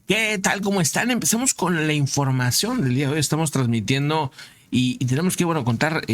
¿Qué tal? ¿Cómo están? Empecemos con la información del día de hoy. Estamos transmitiendo y tenemos que, bueno, contar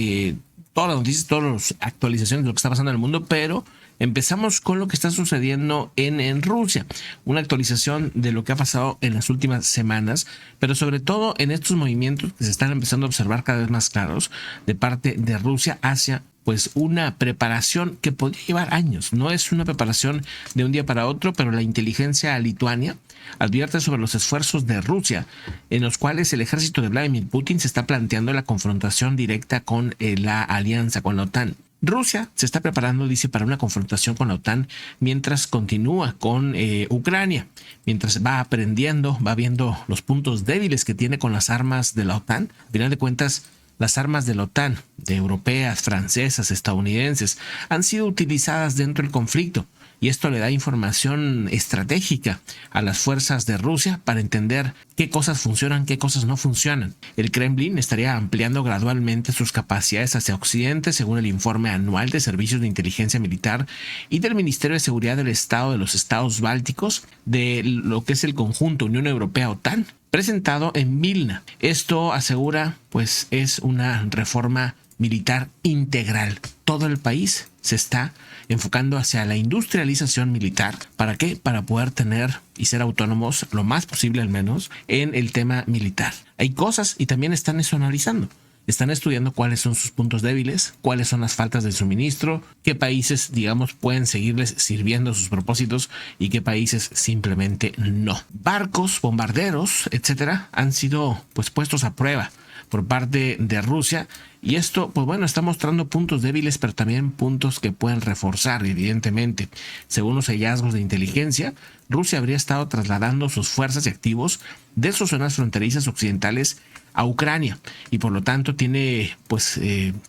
todas las noticias, todas las actualizaciones de lo que está pasando en el mundo, pero empezamos con lo que está sucediendo en Rusia. Una actualización de lo que ha pasado en las últimas semanas, pero sobre todo en estos movimientos que se están empezando a observar cada vez más claros de parte de Rusia hacia pues una preparación que podría llevar años. No es una preparación de un día para otro, pero la inteligencia lituania advierte sobre los esfuerzos de Rusia, en los cuales el ejército de Vladimir Putin se está planteando la confrontación directa con la alianza, con la OTAN. Rusia se está preparando, dice, para una confrontación con la OTAN mientras continúa con Ucrania, mientras va aprendiendo, va viendo los puntos débiles que tiene con las armas de la OTAN. Al final de cuentas, las armas de la OTAN, de europeas, francesas, estadounidenses, han sido utilizadas dentro del conflicto y esto le da información estratégica a las fuerzas de Rusia para entender qué cosas funcionan, qué cosas no funcionan. El Kremlin estaría ampliando gradualmente sus capacidades hacia Occidente, según el informe anual de servicios de inteligencia militar y del Ministerio de Seguridad del Estado de los Estados Bálticos, de lo que es el conjunto Unión Europea-OTAN, presentado en Vilna. Esto asegura, pues, es una reforma militar integral. Todo el país se está enfocando hacia la industrialización militar. ¿Para qué? Para poder tener y ser autónomos lo más posible, al menos, en el tema militar. Hay cosas y también están eso analizando. Están estudiando cuáles son sus puntos débiles, cuáles son las faltas de suministro, qué países, digamos, pueden seguirles sirviendo sus propósitos y qué países simplemente no. Barcos, bombarderos, etcétera, han sido pues puestos a prueba por parte de Rusia y esto, pues bueno, está mostrando puntos débiles, pero también puntos que pueden reforzar, evidentemente. Según los hallazgos de inteligencia, Rusia habría estado trasladando sus fuerzas y activos de sus zonas fronterizas occidentales a Ucrania y por lo tanto tiene pues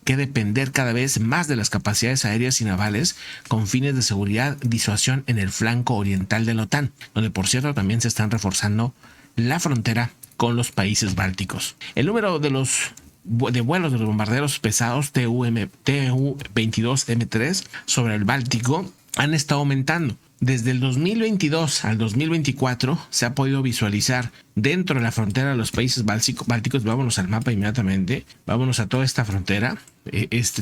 que depender cada vez más de las capacidades aéreas y navales con fines de seguridad, disuasión en el flanco oriental de la OTAN, donde por cierto también se están reforzando la frontera con los países bálticos. El número de vuelos de los bombarderos pesados Tu-22M3 sobre el Báltico han estado aumentando. Desde el 2022 al 2024 se ha podido visualizar dentro de la frontera de los países bálticos. Vámonos al mapa inmediatamente, vámonos a toda esta frontera.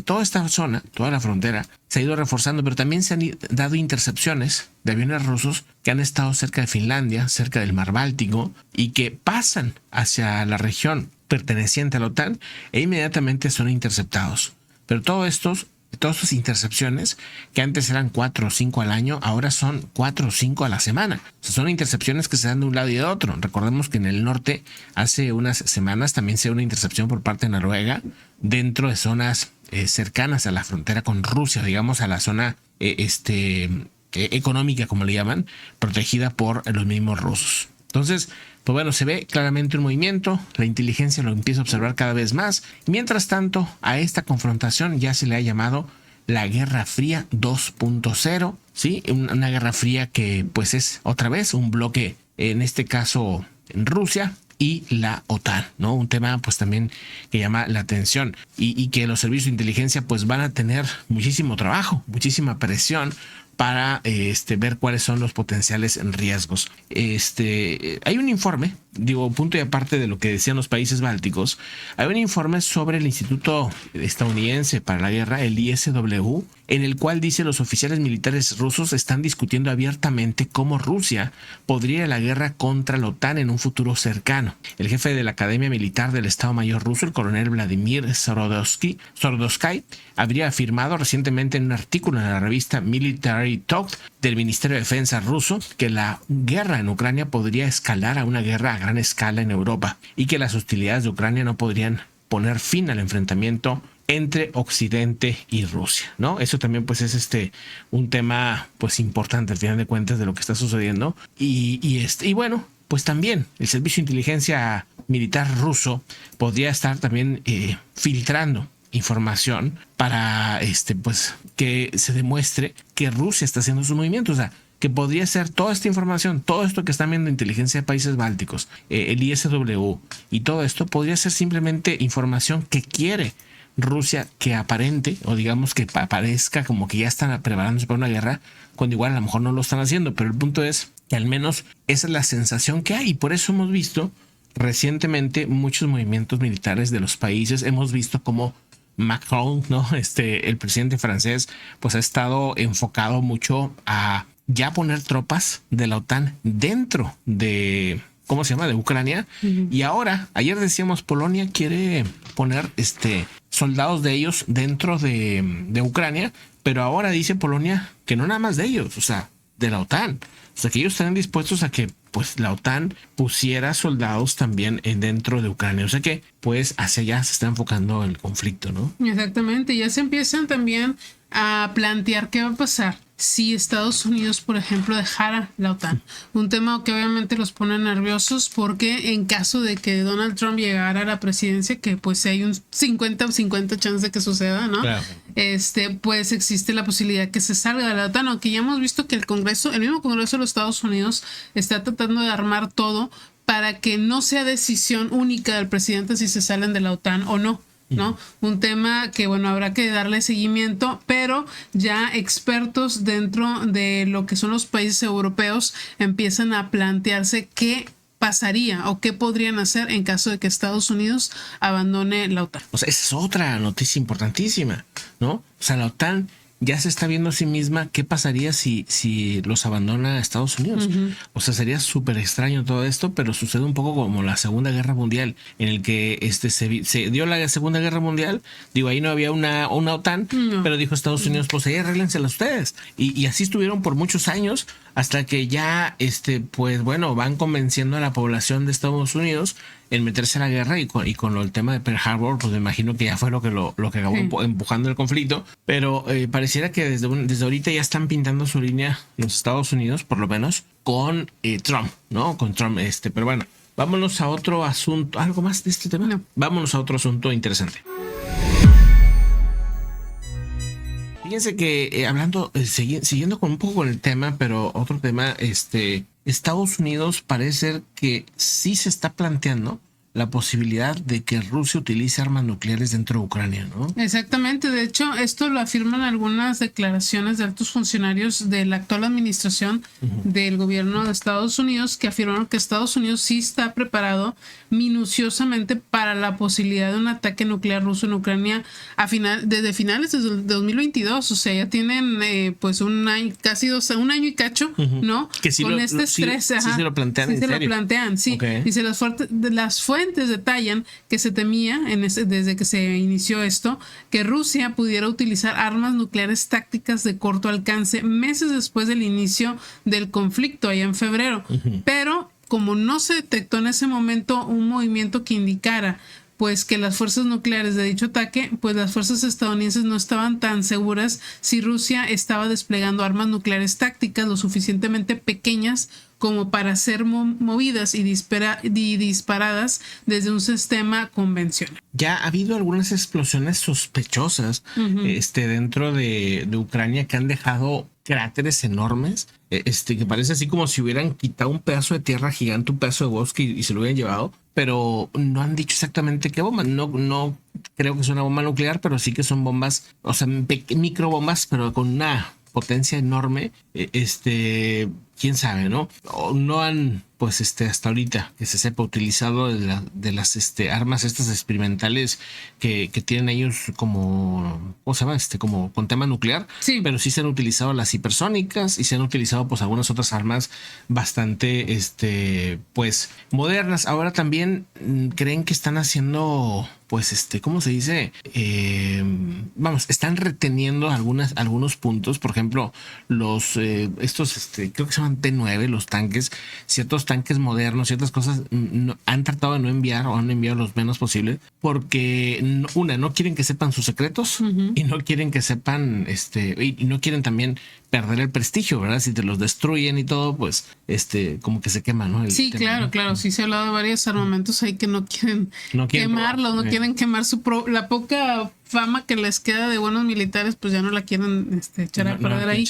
Toda esta zona, toda la frontera se ha ido reforzando, pero también se han dado intercepciones de aviones rusos que han estado cerca de Finlandia, cerca del mar Báltico y que pasan hacia la región perteneciente a la OTAN e inmediatamente son interceptados. Pero todas estas intercepciones, que antes eran 4 o 5 al año, ahora son 4 o 5 a la semana. O sea, son intercepciones que se dan de un lado y de otro. Recordemos que en el norte, hace unas semanas, también se dio una intercepción por parte de Noruega dentro de zonas cercanas a la frontera con Rusia, digamos a la zona económica, como le llaman, protegida por los mismos rusos. Entonces, pues bueno, se ve claramente un movimiento, la inteligencia lo empieza a observar cada vez más. Y mientras tanto, a esta confrontación ya se le ha llamado la Guerra Fría 2.0, ¿sí? Una Guerra Fría que pues es otra vez un bloque, en este caso en Rusia y la OTAN, ¿no? Un tema pues también que llama la atención y que los servicios de inteligencia pues van a tener muchísimo trabajo, muchísima presión para ver cuáles son los potenciales riesgos. Hay un informe, punto y aparte de lo que decían los países bálticos, hay un informe sobre el Instituto Estadounidense para la Guerra, el ISW, en el cual dice los oficiales militares rusos están discutiendo abiertamente cómo Rusia podría ir a la guerra contra la OTAN en un futuro cercano. El jefe de la Academia Militar del Estado Mayor ruso, el coronel Vladimir Sorodotsky, habría afirmado recientemente en un artículo en la revista Military Talk del Ministerio de Defensa ruso que la guerra en Ucrania podría escalar a una guerra a gran escala en Europa y que las hostilidades de Ucrania no podrían poner fin al enfrentamiento entre Occidente y Rusia, ¿no? Eso también pues es un tema pues importante al final de cuentas de lo que está sucediendo y bueno, pues también el servicio de inteligencia militar ruso podría estar también filtrando información para pues que se demuestre que Rusia está haciendo sus movimientos. O sea, que podría ser toda esta información, todo esto que están viendo inteligencia de países bálticos, el ISW y todo esto podría ser simplemente información que quiere Rusia que aparente o digamos que parezca como que ya están preparándose para una guerra cuando igual a lo mejor no lo están haciendo, pero el punto es que al menos esa es la sensación que hay, y por eso hemos visto recientemente muchos movimientos militares de los países. Hemos visto cómo Macron, ¿no? El presidente francés, pues ha estado enfocado mucho a ya poner tropas de la OTAN dentro de, ¿cómo se llama?, de Ucrania. Y ahora, ayer decíamos, Polonia quiere poner soldados de ellos dentro de Ucrania, pero ahora dice Polonia que no nada más de ellos, o sea, de la OTAN. O sea, que ellos están dispuestos a que pues la OTAN pusiera soldados también dentro de Ucrania. O sea que pues hacia allá se está enfocando el conflicto, ¿no? Exactamente. Ya se empiezan también a plantear qué va a pasar si Estados Unidos, por ejemplo, dejara la OTAN. Un tema que obviamente los pone nerviosos, porque en caso de que Donald Trump llegara a la presidencia, que pues hay un 50 chance de que suceda, ¿no? Claro. Pues existe la posibilidad que se salga de la OTAN, aunque ya hemos visto que el mismo Congreso de los Estados Unidos está tratando de armar todo para que no sea decisión única del presidente si se salen de la OTAN o no. ¿No? Un tema que, bueno, habrá que darle seguimiento, pero ya expertos dentro de lo que son los países europeos empiezan a plantearse qué pasaría o qué podrían hacer en caso de que Estados Unidos abandone la OTAN. O sea, esa es otra noticia importantísima, ¿no? O sea, la OTAN ya se está viendo a sí misma qué pasaría si los abandona Estados Unidos. O sea, sería súper extraño todo esto, pero sucede un poco como la Segunda Guerra Mundial, en el que se dio la Segunda Guerra Mundial. Digo, ahí no había una OTAN, pero dijo Estados Unidos, pues ahí arréglenselas ustedes. Y así estuvieron por muchos años, hasta que ya, pues bueno, van convenciendo a la población de Estados Unidos en meterse a la guerra, y con el tema de Pearl Harbor, pues me imagino que ya fue lo que acabó empujando el conflicto. Pero pareciera que desde ahorita ya están pintando su línea los Estados Unidos, por lo menos, con Trump, ¿no? Con Trump, pero bueno, vámonos a otro asunto. ¿Algo más de este tema? No. Vámonos a otro asunto interesante. Fíjense que hablando, siguiendo con un poco con el tema, pero otro tema, Estados Unidos parece ser que sí se está planteando la posibilidad de que Rusia utilice armas nucleares dentro de Ucrania, ¿no? Exactamente. De hecho, esto lo afirman algunas declaraciones de altos funcionarios de la actual administración del gobierno de Estados Unidos, que afirmaron que Estados Unidos sí está preparado minuciosamente para la posibilidad de un ataque nuclear ruso en Ucrania desde finales de 2022. O sea, ya tienen pues un año, un año y cacho, ¿no? Que sí con estrés. Sí se lo plantean, sí en se serio. lo plantean, sí. Okay. Dice, las fuentes detallan que se temía desde que se inició esto, que Rusia pudiera utilizar armas nucleares tácticas de corto alcance meses después del inicio del conflicto, allá en febrero. Pero como no se detectó en ese momento un movimiento que indicara pues que las fuerzas nucleares de dicho ataque, pues las fuerzas estadounidenses no estaban tan seguras si Rusia estaba desplegando armas nucleares tácticas lo suficientemente pequeñas como para ser movidas y disparadas desde un sistema convencional. Ya ha habido algunas explosiones sospechosas dentro de Ucrania que han dejado cráteres enormes, que parece así como si hubieran quitado un pedazo de tierra gigante, un pedazo de bosque y se lo hubieran llevado, pero no han dicho exactamente qué bomba. No creo que sea una bomba nuclear, pero sí que son bombas, o sea, microbombas, pero con una potencia enorme. Quién sabe, ¿no? O no han, pues, hasta ahorita que se sepa, utilizado de las armas estas experimentales que tienen ellos como, ¿cómo se llama? Como con tema nuclear. Sí. Pero sí se han utilizado las hipersónicas y se han utilizado, pues, algunas otras armas bastante, pues, modernas. Ahora también creen que están haciendo, pues, ¿cómo se dice? Están reteniendo algunos puntos. Por ejemplo, estos, creo que se llaman T9, los tanques, ciertos tanques modernos, ciertas cosas han tratado de no enviar, o han enviado los menos posible, porque no quieren que sepan sus secretos, y no quieren que sepan, y no quieren también perder el prestigio, ¿verdad? Si te los destruyen y todo, pues, como que se quema, ¿no? Sí, tema, claro. ¿no? Sí se ha hablado de varios armamentos ahí que no quieren No quieren quemarlos, probar, no quieren quemar la poca fama que les queda de buenos militares, pues ya no la quieren echar a perder ahí.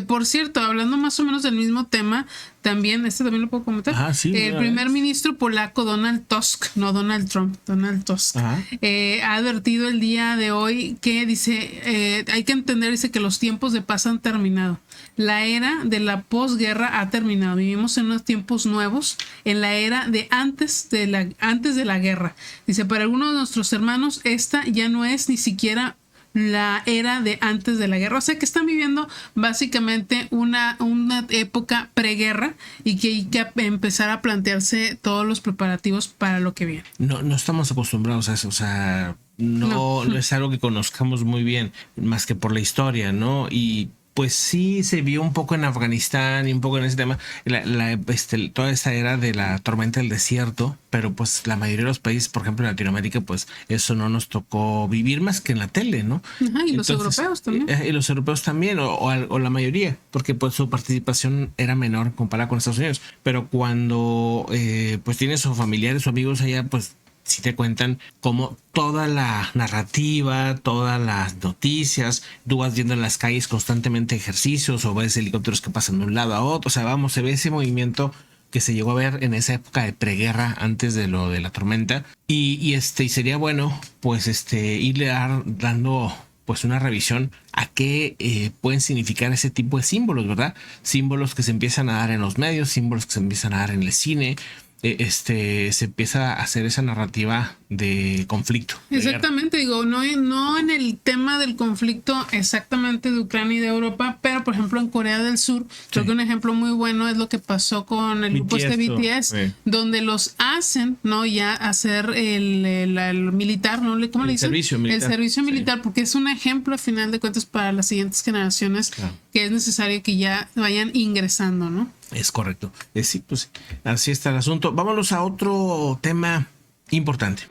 Por cierto, hablando más o menos del mismo tema, también lo puedo comentar. El primer ministro polaco Donald Tusk, no Donald Trump, Donald Tusk, ha advertido el día de hoy que dice, hay que entender, dice que los tiempos de paz han terminado. La era de la posguerra ha terminado. Vivimos en unos tiempos nuevos, en la era de antes de la guerra. Dice, para algunos de nuestros hermanos, esta ya no es ni siquiera la era de antes de la guerra. O sea que están viviendo básicamente una época preguerra y que hay que empezar a plantearse todos los preparativos para lo que viene. No estamos acostumbrados a eso, o sea, no es algo que conozcamos muy bien, más que por la historia, ¿no? Y pues sí se vio un poco en Afganistán y un poco en ese tema, toda esta era de la tormenta del desierto, pero pues la mayoría de los países, por ejemplo en Latinoamérica, pues eso no nos tocó vivir más que en la tele, ¿no? Ajá, y los europeos también. Y los europeos también, o la mayoría, porque pues su participación era menor comparada con Estados Unidos. Pero cuando pues tienes o familiares o amigos allá, pues si te cuentan cómo toda la narrativa, todas las noticias, tú vas viendo en las calles constantemente ejercicios o ves helicópteros que pasan de un lado a otro, o sea, vamos, se ve ese movimiento que se llegó a ver en esa época de preguerra antes de lo de la tormenta y sería bueno pues irle dando pues una revisión a qué pueden significar ese tipo de símbolos, ¿verdad? Símbolos que se empiezan a dar en los medios, símbolos que se empiezan a dar en el cine. Se empieza a hacer esa narrativa de conflicto. Exactamente, digo, no en el tema del conflicto exactamente de Ucrania y de Europa, pero por ejemplo en Corea del Sur, creo que un ejemplo muy bueno es lo que pasó con el grupo BTS, donde los hacen, ¿no? Ya hacer el militar, ¿no? ¿Cómo le dicen? El servicio militar, porque es un ejemplo a final de cuentas para las siguientes generaciones, que es necesario que ya vayan ingresando, ¿no? Es correcto. Sí, pues así está el asunto. Vámonos a otro tema importante.